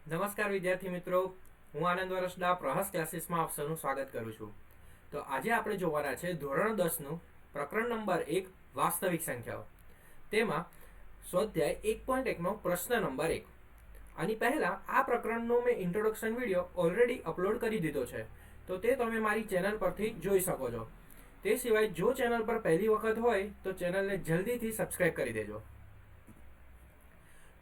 નમસ્કાર વિદ્યાર્થી મિત્રો, હું આનંદ વરસડા પ્રહસ ક્લાસીસમાં આપ સૌનું સ્વાગત કરું છું. તો આજે આપણે જોવાના છે ધોરણ 10નું પ્રકરણ નંબર 1 વાસ્તવિક સંખ્યાઓ. તેમાં સ્વાધ્યાય 1.1નો પ્રશ્ન નંબર 1. આની પહેલા આ પ્રકરણનો મેં ઇન્ટ્રોડક્શન વિડીયો ઓલરેડી અપલોડ કરી દીધો છે, તો તે તમે મારી ચેનલ પરથી જોઈ શકો છો. તે સિવાય જો ચેનલ પર પહેલી વખત હોય તો ચેનલને જલ્દીથી સબસ્ક્રાઇબ કરી દેજો.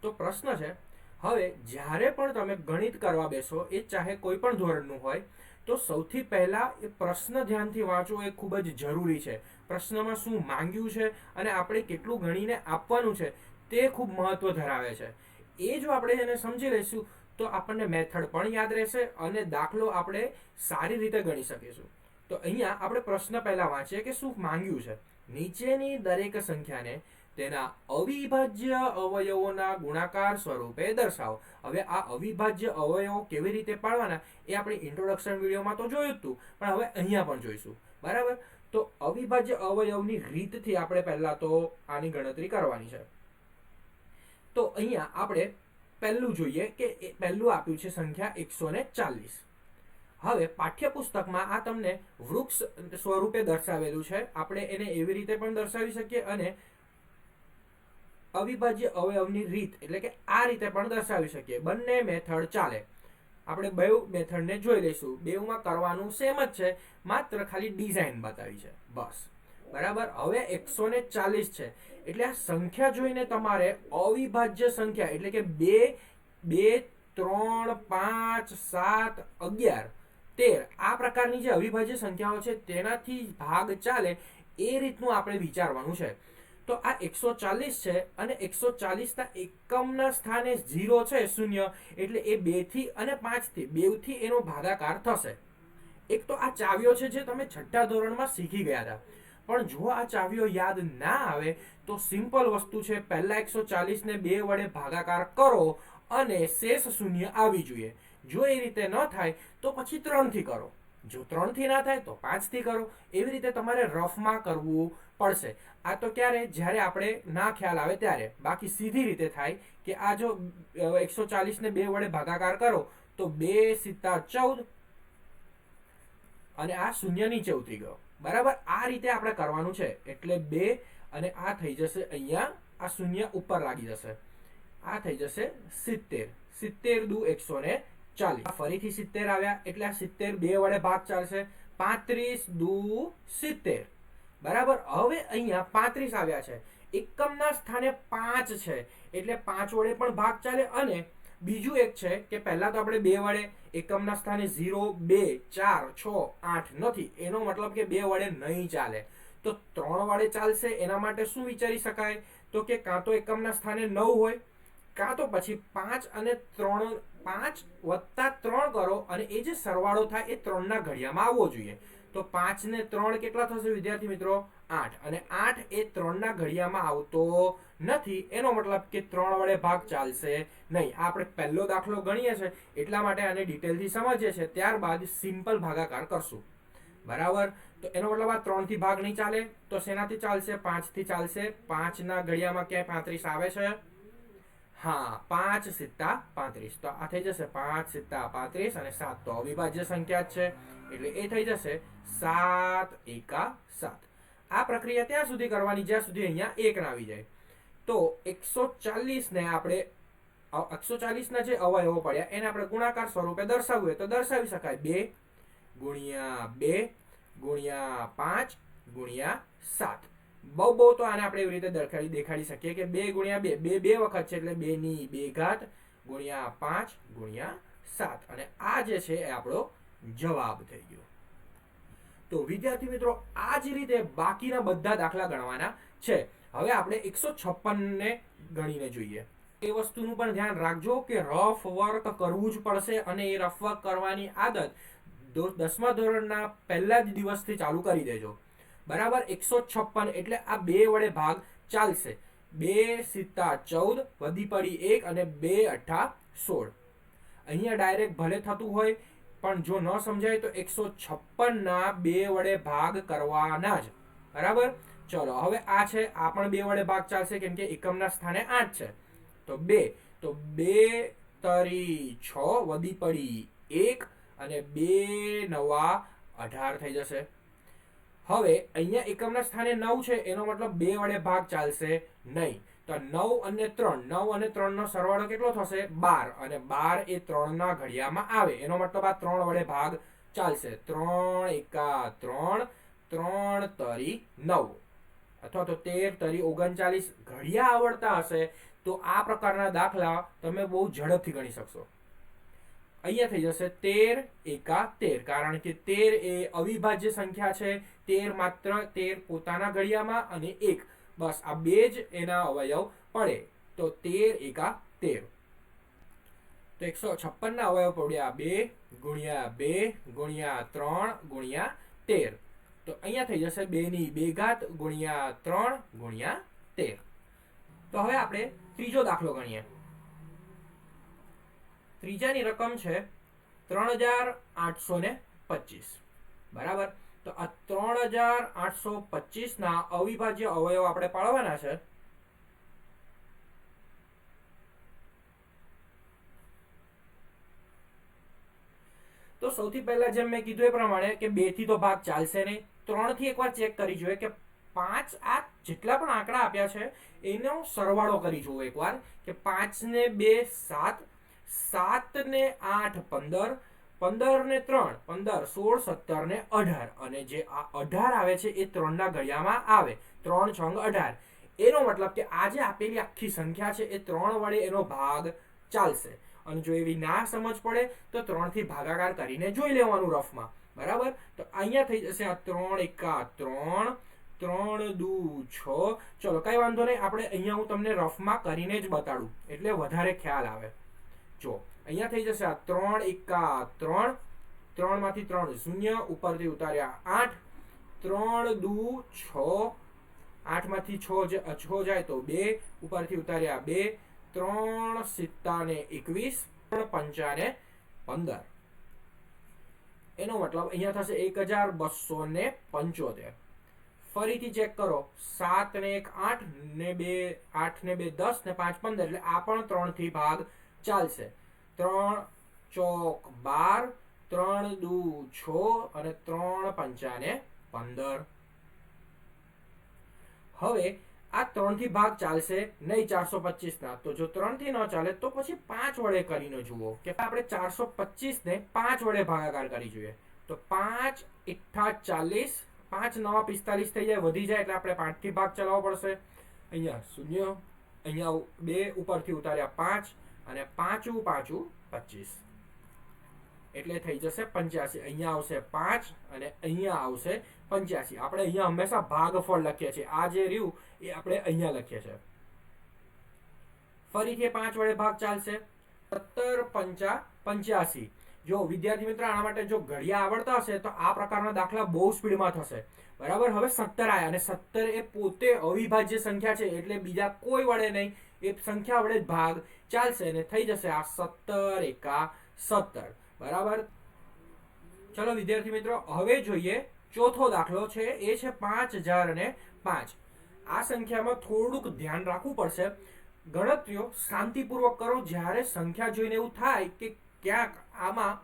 તો પ્રશ્ન છે, હવે જ્યારે પણ તમે ગણિત કરવા બેસો, એ ચાહે કોઈ પણ ધોરણનું હોય, તો સૌથી પહેલા એ પ્રશ્ન ધ્યાનથી વાંચવો એ ખૂબ જ જરૂરી છે. પ્રશ્નમાં શું માંગ્યું છે અને આપણે કેટલું ગણીને આપવાનું છે તે ખૂબ મહત્વ ધરાવે છે. એ જો આપણે એને સમજી લઈશું તો આપણને મેથડ પણ યાદ રહેશે અને દાખલો આપણે સારી રીતે ગણી શકીશું. તો અહીંયા આપણે પ્રશ્ન પહેલા વાંચીએ કે શું માંગ્યું છે. નીચેની દરેક સંખ્યાને તેના અવિભાજ્ય અવયવોના ગુણાકાર સ્વરૂપે દર્શાવો. હવે આ અવિભાજ્ય અવયવો કેવી રીતે પાડવાના એ આપણે ઇન્ટ્રોડક્શન વિડીયોમાં તો જોયું હતું, પણ હવે અહીંયા પણ જોઈશું. બરાબર? તો અવિભાજ્ય અવયવની રીતથી આપણે પહેલા તો આની ગણતરી કરવાની છે. તો અહીંયા આપણે પહેલું જોઈએ કે પહેલું આપ્યું છે સંખ્યા 140. હવે પાઠ્યપુસ્તકમાં આ તમને વૃક્ષ સ્વરૂપે દર્શાવેલું છે. આપણે એને એવી રીતે પણ દર્શાવી શકીએ અને અવિભાજ્ય અવયવની રીત એટલે કે આ રીતે પણ દર્શાવી શકીએ. બંને મેથડ ચાલે. આપણે બે મેથડને જોઈ લઈશું. બેઉમાં કરવાનું સેમ જ છે, માત્ર ખાલી ડિઝાઇન બતાવી છે, બસ. બરાબર? હવે 140 છે એટલે આ સંખ્યા જોઈને તમારે અવિભાજ્ય સંખ્યા એટલે કે 2, 2, 3, 5, 7, 11, 13 આ પ્રકારની જે અવિભાજ્ય સંખ્યાઓ છે તેનાથી ભાગ ચાલે એ રીતનું આપણે વિચારવાનું છે. તો આ 140 છે અને 140ના એકમના સ્થાને 0 છે, શૂન્ય, એટલે એ 2 થી અને 5 થી બેવથી એનો ભાગાકાર થશે. એક તો આ ચાવીઓ છે જે તમે છઠ્ઠા ધોરણમાં શીખી ગયા હતા, પણ જો આ ચાવીઓ યાદ ના આવે તો સિમ્પલ વસ્તુ છે, પહેલા 140 ને 2 વડે ભાગાકાર કરો અને શેષ શૂન્ય આવી જોઈએ. જો એ રીતે ન થાય તો પછી 3 થી કરો. જો 3 થી ના થાય તો 5 થી કરો. એવી રીતે તમારે રફમાં કરવું પડશે. આ તો ક્યારે? જ્યારે આપણે ના ખ્યાલ આવે ત્યારે. બાકી સીધી રીતે થાય કે આ જો 140 ને 2 વડે ભાગાકાર કરો તો 2 સિત્તા 14 અને આ શૂન્ય નીચે ઉતરી ગયો. બરાબર? આ રીતે આપણે કરવાનું છે. એટલે 2 અને આ થઈ જશે અહીંયા, આ શૂન્ય ઉપર લાગી જશે, આ થઈ જશે 70. 70 દુ 140. ફરીથી 70 આવ્યા એટલે આ 70 2 વડે ભાગ ચાલશે. 35 દુ 70. બરાબર? હવે અહીંયા 35 આવ્યા છે, એકમના સ્થાને 5 છે એટલે 5 વડે પણ ભાગ ચાલે. અને બીજું એક છે કે પહેલા તો આપણે 2 વડે, એકમના સ્થાને 0, 2, 4, 6, 8 નથી, એનો મતલબ કે 2 વડે નહીં ચાલે. તો 3 વડે ચાલશે. એના માટે શું વિચારી શકાય? તો કે કાં તો એકમના સ્થાને 9 હોય, કાં તો પછી 5 અને 3, 5 વત્તા 3 કરો અને એ જે સરવાળો થાય એ 3ના ઘડિયામાં આવવો જોઈએ. તો 5 ને 3 કેટલા થશે વિદ્યાર્થી મિત્રો? 8. અને 8 એ 3ના ઘડિયામાં આવતો નથી, એનો મતલબ કે 3 વડે ભાગ ચાલશે નહીં. આપણે પહેલો દાખલો ગણીએ છીએ એટલા માટે આને ડિટેલથી સમજીએ છીએ, ત્યારબાદ સિમ્પલ ભાગાકાર કરશું. બરાબર? તો એનો મતલબ આ 3 થી ભાગ નહીં ચાલે તો શેનાથી ચાલશે? 5 થી ચાલશે. 5ના ઘડિયામાં ક્યાંય 35 આવે છે? હા, 5 સિત્તા 35. તો આ થઈ જશે 5 સિત્તા 35 અને 7 તો અવિભાજ્ય સંખ્યા જ છે એટલે એ થઈ જશે 7 એકા 7. આ પ્રક્રિયા ત્યાં સુધી કરવાની જ્યાં સુધી અહીંયા 1 ના આવી જાય. તો 140 ને આપણે 140ના જે અવયવો પડ્યા એને આપણે ગુણાકાર સ્વરૂપે દર્શાવવું હોય તો દર્શાવી શકાય. 2 ગુણ્યા 2 ગુણ્યા 5 ગુણ્યા 7. બહુ તો આને આપણે એવી રીતે દેખાડી શકીએ કે 2 ગુણ્યા 2, 2 બે વખત છે એટલે 2 ની 2 ઘાત ગુણ્યા 5 ગુણ્યા 7. અને આ જે છે એ આપણો જવાબ થઈ ગયો. તો વિદ્યાર્થી મિત્રો, આ જ રીતે બાકીના બધા દાખલા ગણવાના છે. હવે આપણે 156 ને ગણીને જોઈએ. એ વસ્તુનું પણ ધ્યાન રાખજો કે રફ વર્ક કરવું જ પડશે અને એ રફ વર્ક કરવાની આદત 10મા ધોરણના પહેલા જ દિવસથી ચાલુ કરી દેજો. બરાબર? 156 એટલે આ 2 વડે ભાગ ચાલશે. 2 સિત્તા 14 વધી પડી 1 અને 2 અઠ્ઠા 16. અહીંયા ડાયરેક્ટ ભલે થતું હોય, પણ જો ન સમજાય તો 156ના 2 વડે ભાગ કરવાના જ. બરાબર? ચલો હવે આ છે, આ પણ 2 વડે ભાગ ચાલશે કેમ કે એકમના સ્થાને 8 છે. તો 2, તો 2 તરી 6 વધી પડી 1 અને 2 નવા 18 થઈ જશે. હવે અહીંયા એકમના સ્થાને 9 છે, એનો મતલબ 2 વડે ભાગ ચાલશે નહીં. તો 9 અને 3 નો સરવાળો કેટલો થશે? 12, અને 12 એ 3 ના ઘડિયામાં આવે, એનો મતલબ આ 3 વડે ભાગ ચાલશે. 3 એકા 3, 3 તરી 9, અથવા તો 13 તરી 39. ઘડિયા આવડતા હશે તો આ પ્રકારના દાખલા તમે બહુ ઝડપથી ગણી શકશો. અહીંયા થઈ જશે 13 એકા 13, કારણ કે 13 એ અવિભાજ્ય સંખ્યા છે. 13 માત્ર 13 પોતાના ઘડિયામાં, અને 1 બસ આ બે જ એના અવયવ પડે. તો 13 એકા 13. તો 156 ના અવયવ પડ્યા 2 ગુણ્યા 2 ગુણ્યા 3 ગુણ્યા 13. તો અહીંયા થઈ જશે 2 ની 2 ઘાત ગુણ્યા 3 ગુણ્યા 13. તો હવે આપણે ત્રીજો દાખલો ગણીએ. ત્રીજાની રકમ છે 3825. બરાબર. તો આ 3825 ના અવિભાજ્ય અવયવ આપણે પાડવાના છે. તો સૌથી પહેલા જેમ મેં કીધું એ પ્રમાણે કે 2 થી તો ભાગ ચાલશે નહીં. 3 થી એકવાર ચેક કરી જોઈએ કે 5 આ જેટલા પણ આંકડા આપ્યા છે એનો સરવાળો કરી જોવો એકવાર કે 5 ને 2 7, 7 ને 8 15, 15 ને 3 15, 16 17 ને 18, અને જે આ 18 આવે છે એ 3 ના ઘડિયામાં આવે. 3 6 18. એનો મતલબ કે આ જે આપેલી આખી સંખ્યા છે એ 3 વડે એનો ભાગ ચાલશે. અને જો એવી ના સમજ પડે તો 3 થી ભાગાકાર કરીને જોઈ લેવાનું રફમાં. બરાબર. તો અહીંયા થઈ જશે આ 3 એકા 3, 3 દુ 6. ચલો કઈ વાંધો નહીં, આપણે અહીંયા હું તમને રફમાં કરીને જ બતાડું એટલે વધારે ખ્યાલ આવે. જો અહીંયા થઈ જશે આ 3 એકા 3, 3 માંથી 3 શૂન્ય, ઉપરથી ઉતાર્યા 8, 3 દુ 6, 8 માંથી 6 જાય તો 2, ઉપરથી ઉતાર્યા 2, 3 7 ને 21, 3 5 ને 15. એનો મતલબ અહીંયા થશે 1275. ફરીથી ચેક કરો. 7 ને 1 8 ને 2 8 ને 2 10 ને 5 15, એટલે આ પણ 3 થી ભાગ ચાલશે. 3 ચોક 12, 3 દુ 6 અને 3 5 ને 15. હવે આ 3 થી ભાગ ચાલશે નહીં 425 ના. તો જો 3 થી ન ચાલે તો પછી 5 વડે કરીને જુઓ કે આપણે 425 ને 5 વડે ભાગાકાર કરી જોઈએ. તો 5 8 40, 5 9 45 થઈ જાય, વધી જાય એટલે આપણે 5 થી ભાગ ચલાવવો પડશે. અહીંયા 0, અહીંયા 2, ઉપરથી ઉતાર્યા 5, અને 5 5 25, એટલે થઈ જશે 85. અહીંયા આવશે 5 અને અહીંયા આવશે 85. આપણે અહીંયા હંમેશા ભાગફળ લખીએ છીએ. આ જે રહ્યું એ આપણે અહીંયા લખીએ છીએ. ફરીથી 5 વડે ભાગ ચાલશે. 17 5 85. જો વિદ્યાર્થી મિત્રો આના માટે જો ઘડિયા આવડતા હશે તો આ પ્રકારના દાખલા બહુ સ્પીડમાં થશે. બરાબર. હવે 17 આયા, અને 17 એ પોતે અવિભાજ્ય સંખ્યા છે એટલે બીજા કોઈ વડે નહીં, એ સંખ્યા વડે જ ભાગ ચાલશે, અને થઈ જશે આ 17 એકા 17. બરાબર. ચલો વિદ્યાર્થી મિત્રો હવે જોઈએ ચોથો દાખલો છે. એ છે 5005. આ સંખ્યામાં થોડુંક ધ્યાન રાખવું પડશે. ગણતરીઓ શાંતિપૂર્વક કરો. જ્યારે સંખ્યા જોઈને એવું થાય કે ક્યાંક આમાં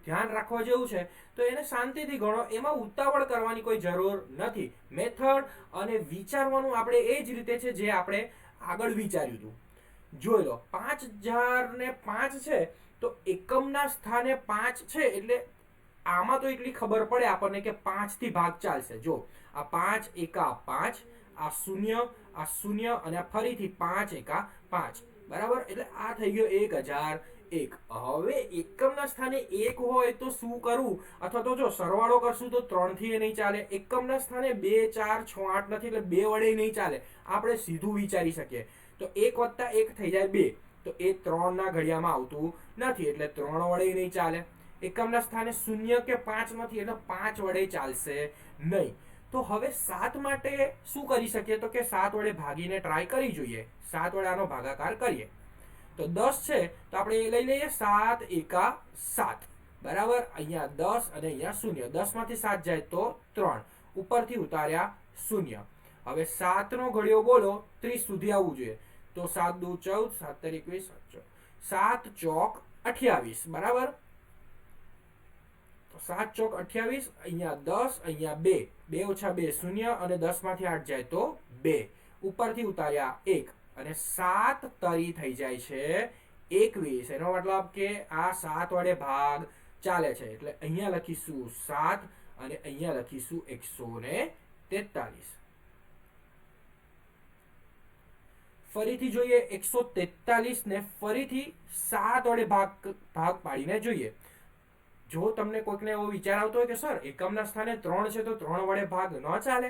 ધ્યાન રાખવા જેવું છે તો એને શાંતિથી ગણો. એમાં ઉતાવળ કરવાની કોઈ જરૂર નથી. મેથડ અને વિચારવાનું આપણે એ જ રીતે છે જે આપણે આગળ વિચાર્યું હતું. જોઈ લો 5005 છે તો એકમના સ્થાને 5 છે એટલે આમાં તો એટલી ખબર પડે આપણને કે 5 થી ભાગ ચાલશે. જો આ 5 એકા 5, આ 0, આ 0, અને ફરીથી 5 એકા 5. બરાબર. એટલે આ થઈ ગયો 1001. હવે એકમના સ્થાને 1 હોય તો શું કરવું? અથવા તો જો સરવાળો કરશું તો 3 થી એ નહીં ચાલે. એકમના સ્થાને 2 4 6 8 નથી એટલે 2 વડે નહીં ચાલે. આપણે સીધું વિચારી શકીએ. તો 1 + 1 થઈ જાય 2, તો એ 3 ના ઘડિયામાં આવતું નથી એટલે 3 વડે નહીં ચાલે. એકમના સ્થાને 0 કે 5 નથી એટલે 5 વડે ચાલશે નહીં. તો હવે 7 માટે શું કરી શકીએ? તો કે 7 વડે ભાગીને ટ્રાય કરી જોઈએ. 7 વડે આનો ભાગાકાર કરીએ તો 10 છે તો આપણે એ લઈ લઈએ 7 એકા 7. બરાબર. અહીંયા 10 અને અહીંયા 0. 10 માંથી 7 જાય તો 3, ઉપરથી ઉતાર્યા 0. હવે 7 નો ઘડિયો બોલો 30 સુધી આવવું જોઈએ. તો 7 દુ 14, 7 21, 7 ચોક 28 બરાબર. 7 ચોક 28, અહીંયા 10, અહીંયા 2, 2 ઓછા 2 0, અને 10 માંથી 8 જાય તો 2, ઉપરથી ઉતાર્યા 1, અને 7 તરી થઈ જાય છે 21. એનો મતલબ કે આ 7 વડે ભાગ ચાલે છે, એટલે અહીંયા લખીશું 7 અને અહીંયા લખીશું 143. ફરીથી જોઈએ 143 ને ફરીથી 7 વડે ભાગ પાડીને જોઈએ. જો તમને કોઈકને એવો વિચાર આવતો હોય કે સર એકમના સ્થાને 3 છે તો 3 વડે ભાગ ન ચાલે,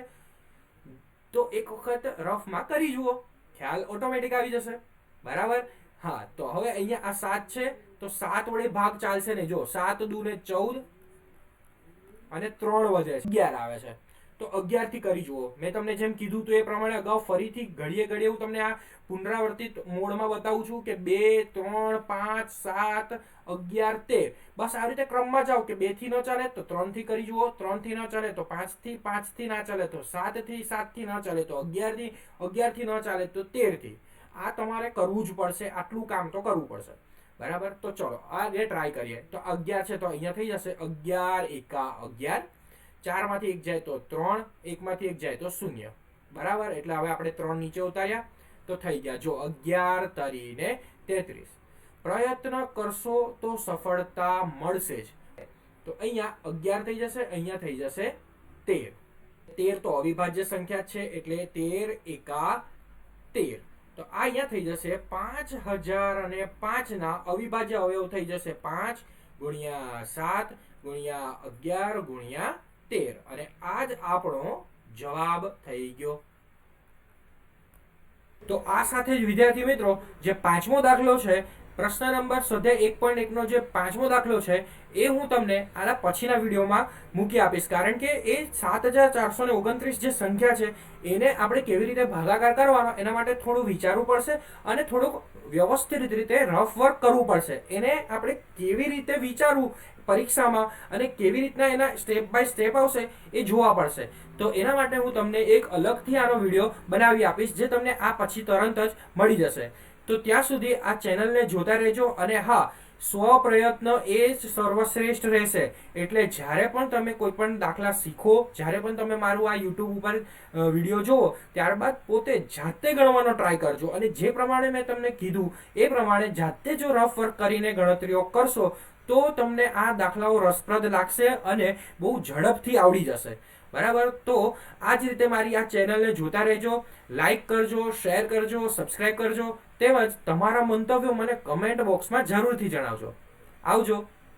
તો એક વખત રફમાં કરી જુઓ, ખ્યાલ ઓટોમેટિક આવી જશે બરાબર. હા, તો હવે અહીંયા આ 7 છે તો 7 વડે ભાગ ચાલશે ને. જો 7 દુ ને 14 અને 3 વધે છે 11 આવે છે, તો 11 થી કરી જુઓ. મેં તમને જેમ કીધું તો એ પ્રમાણે અગાઉ ફરીથી ઘડીએ હું તમને આ પુનરાવર્તિત મોડમાં બતાવું છું કે 2 3 5 7 11 13. બસ આ રીતે ક્રમમાં જાઓ કે 2 થી ન ચાલે તો 3 થી કરી જુઓ, 3 થી ન ચાલે તો 5 થી ના ચાલે તો 7 થી ન ચાલે તો 11 થી ન ચાલે તો 13 થી. આ તમારે કરવું જ પડશે, આટલું કામ તો કરવું પડશે બરાબર. તો ચલો આ જે ટ્રાય કરીએ. તો 11 છે તો અહીંયા થઈ જશે 11 એકા 11, 4 માંથી 1 જાય તો 3, 1 માંથી 1 જાય તો 0 બરાબર. એટલે હવે આપણે 3 નીચે ઉતાર્યા તો થઈ ગયા જો 11 તરીને 33. પ્રયત્ન કરશો તો સફળતા મળશે જ. તો અહીંયા 11 થઈ જશે, અહીંયા થઈ જશે 13. 13 તો અવિભાજ્ય સંખ્યા છે એટલે 13 એકા 13. તો આ અહીંયા થઈ જશે 5005 ના અવિભાજ્ય અવયવ થઈ જશે 5 ગુણ્યા 7 ગુણ્યા 11 ગુણ્યા 13, અને આ જ આપણો જવાબ થઈ ગયો. તો આ સાથે જ વિદ્યાર્થી મિત્રો જે 5મો દાખલો છે, પ્રશ્ન નંબર સ્વાધ્યાય 1.1 નો જે 5મો દાખલો છે એ હું તમને આના પછીના વિડીયોમાં મૂકી આપીશ, કારણ કે એ 7429 જે સંખ્યા છે એને આપણે કેવી રીતે ભાગાકાર કરવાનો એના માટે થોડું વિચારવું પડશે અને થોડુંક વ્યવસ્થિત રીતે રફ વર્ક કરવું પડશે. એને આપણે કેવી રીતે વિચારવું પરીક્ષામાં અને કેવી રીતના એના સ્ટેપ બાય સ્ટેપ આવશે એ જોવા પડશે. તો એના માટે હું તમને એક અલગથી આનો વિડીયો બનાવી આપીશ જે તમને આ પછી તરત જ મળી જશે. તો ત્યાં સુધી આ ચેનલને જોતા રહેજો, અને હા, સ્વપ્રયત્ન એ જ સર્વશ્રેષ્ઠ રહેશે. એટલે જ્યારે પણ તમે કોઈ પણ દાખલા શીખો, જ્યારે પણ તમે મારું આ યુટ્યુબ ઉપર વિડીયો જુઓ, ત્યારબાદ પોતે જાતે ગણવાનો ટ્રાય કરજો, અને જે પ્રમાણે મેં તમને કીધું એ પ્રમાણે જાતે જો રફ વર્ક કરીને ગણતરીઓ કરશો તો તમને આ દાખલાઓ રસપ્રદ લાગશે અને બહુ ઝડપથી આવડી જશે બરાબર. તો આ જ રીતે મારી આ ચેનલને જોતા રહેજો, લાઈક કરજો, શેર કરજો, સબસ્ક્રાઇબ કરજો, તેમજ તમારા મંતવ્યો મને કમેન્ટ બોક્સમાં જરૂરથી જણાવજો. આવજો.